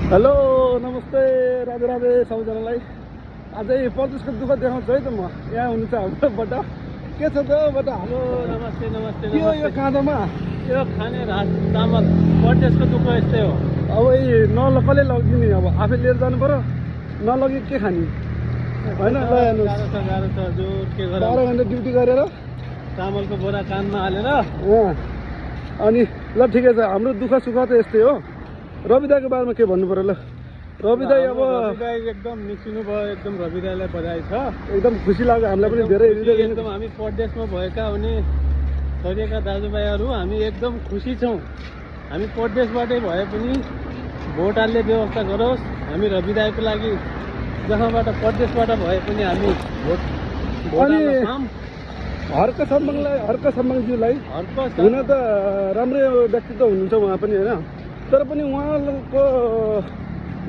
Hello नमस्ते राधे राधे सबैजनालाई। अझै प्रदेशको दुःख देखाउँछु है त म। यहाँ हुनुहुन्छ हाम्रोबाट के छ त बट हेलो नमस्ते नमस्ते के हो यो काँधोमा? यो खाने रात चामल प्रदेशको दुःख यस्तै हो। अब यही कसले लगिदिने? अब आफै लिएर जानु पर्यो, नलगे के खाने होइन? ल हेर्नुहोस्, गाह्रो छ जो के 12 घन्टा ड्युटी गरेर चामलको बोरा कानमा हालेर अनि ल ठिकै छ। हाम्रो दुःख सुख त यस्तै हो। रवि दाईको बारेमा के भन्नु पर्यो? ल रवि दाई अब एकदम निस्किनु भयो, एकदम रवि दाईलाई बधाई छ। एकदम खुसी लाग्यो हामीलाई पनि धेरै। एकदम हामी परदेशमा भएका हुने छोरीका दाजुभाइहरू हामी एकदम खुसी छौँ। हामी परदेशबाटै भए पनि भोट हाल्ने व्यवस्था गरोस्। हामी रवि दाईको लागि जहाँबाट परदेशबाट भए पनि हामी भोट हर्क सम्बङज्यूलाई हुन त राम्रै व्यक्तित्व हुनुहुन्छ उहाँ पनि होइन, तर पनि उहाँको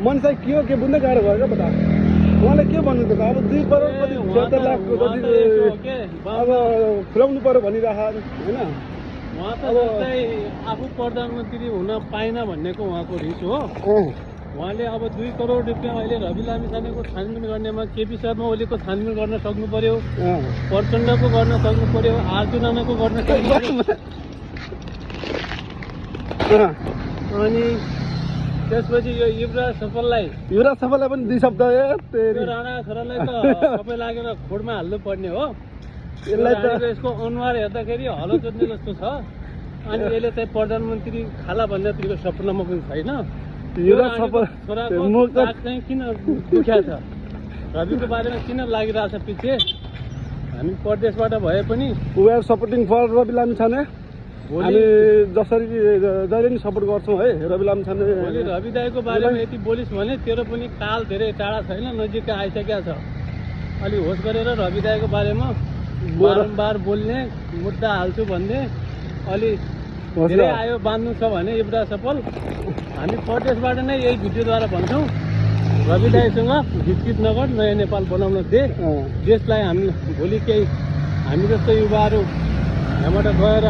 मन चाहिँ के हो के बुझ्नै गाह्रो भयो क्या बता। उहाँले के भन्नु त? अब 2 करोड 76 लाखको जति अब खुलाउनु पर्यो भनिरह होइन। उहाँ त आफू प्रधानमन्त्री हुन पाएन भन्नेको उहाँको रिस हो। उहाँले अब 2 करोड रुपियाँ अहिले रवि लामिछानेको छानबिन गर्नेमा केपी शर्मा ओलीको छानबिन गर्न सक्नु पर्यो, प्रचण्डको गर्न सक्नु पर्यो, आरजु नानाको गर्न सक्नु पर्यो। अनि त्यसपछि यो युवराज सफललाई पनि 2 शब्द राणा छोरालाई त सबै लागेर खोडमा हाल्नु पर्ने हो। यसलाई त यसको अनुहार हेर्दाखेरि हलो जोत्ने जस्तो छ। अनि यसले चाहिँ प्रधानमन्त्री खाला भन्ने तिम्रो सपनामा पनि छैन। छोराको चाहिँ किन दुख्या छ? रविको बारेमा किन लागिरहेछ पछि? हामी परदेशबाट भए पनि we are supporting for Rabi Lamichhane. हामी जसरी जहिले नि सपोर्ट गर्छौँ है रवि लामिछाने। भोलि रवि दाईको बारेमा यति बोलिस् भने तेरो पनि काल धेरै टाढा छैन, नजिकै आइसकेका छ। अलि होस गरेर रवि दाईको बारेमा बारम्बार बोल्ने, मुद्दा हाल्छु भन्ने अलि धेरै आयो बाँध्नु छ भने युवराज सफल हामी परदेशबाट नै यही भिडियोद्वारा भन्छौँ, रवि दाईसँग ढिटकिट नगर, नयाँ नेपाल बनाउन दे। देशलाई हामी भोलि केही हामी जस्तो युवाहरू यहाँबाट गएर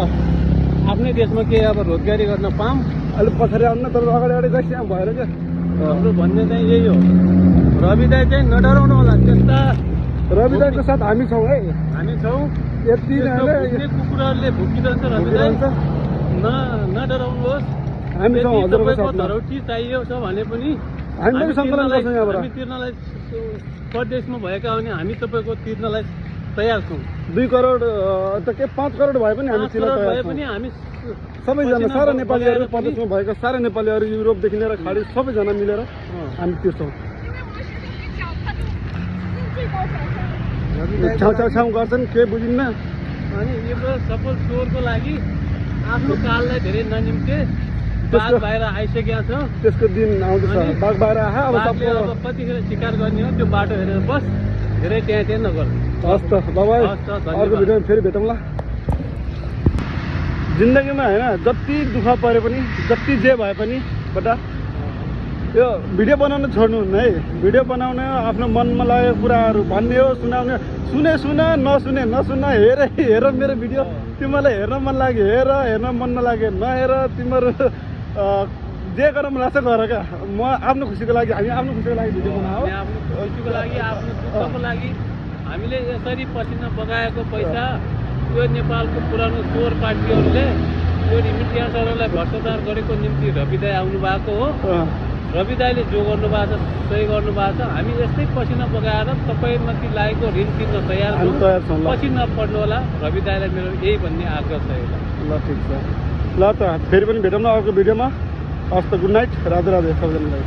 आफ्नै देशमा केही अब रोजगारी गर्न पाऊँ। अलिक पछाडि आउनु न, तर अगाडि गएपछि यहाँ भएर क्या हाम्रो भन्ने चाहिँ यही हो। रवि दाई चाहिँ नडराउनु होला, त्यस्ता रवि दाईको साथ हामी छौँ है। हामी छौँ। यति कुकुरहरूले भुकिरहन्छ रवि दाई, नडराउनुहोस्। हामी छौँ हजुरको साथमा। धरोटी चाहियो छ भने पनि हामी पनि सङ्कलन गर्छौँ यहाँबाट। हामी तिर्नलाई परदेशमा भएका हो भने हामी तपाईँको तिर्नलाई तयार छौँ। 2 करोड त के 5 करोड भए पनि हामी तिर्न तयार छौँ। हामी सबैजना सारा नेपालीहरू, परदेशमा भएका सारा नेपालीहरू, युरोपदेखि लिएर खाडी सबैजना मिलेर हामी तिर्छौँ। छाउँ गर्छन्, केही बुझिन्न। अनि यो सफल चोरको लागि आफ्नो काललाई धेरै ननिम्ते बाघ बाहिर आइसकेका छ। त्यसको दिन आउँदैछ, बाघ बाहिर आए। अब कतिखेर शिकार गर्ने हो त्यो बाटो हेरेर बस, धेरै त्यहाँ नगर। हस् त बाबाई, अर्को भिडियोमा फेरि भेटौँला। जिन्दगीमा होइन जति दुःख परे पनि, जति जे भए पनि बटा यो भिडियो बनाउन छोड्नुहुन्न है। भिडियो बनाउन आफ्नो मनमा लागेको कुराहरू भन्ने हो, सुनाउने। सुन नसुने हेर मेरो भिडियो। तिमीलाई हेर्न मन लाग्यो हेर, हेर्न मन नलाग्यो नहेर। तिमीहरू जे गर्न मन लाग्छ गर क्या। म आफ्नो खुसीको लागि, हामी आफ्नो खुसीको लागि भिडियो बनाऊ, आफ्नो खुसीको लागि, आफ्नो दुःखको लागि। हामीले यसरी पसिना बगाएको पैसा यो नेपालको पुरानो चोर पार्टीहरूले यो इतिहासहरूलाई भ्रष्टाचार गरेको निम्ति रवि दाई आउनु भएको हो। रवि दाईले जो गर्नुभएको छ सही गर्नुभएको छ। हामी यस्तै पसिना बगाएर तपाईँमाथि लागेको ऋण तिर्न तयार छौँ। पछि नपर्नु होला। रवि दाईलाई मेरो यही भन्ने आग्रह छ। ल ठिक छ, ल त फेरि पनि भेटौँ न अर्को भिडियोमा। हस् त, गुड नाइट, राधे राधे सबैजनालाई।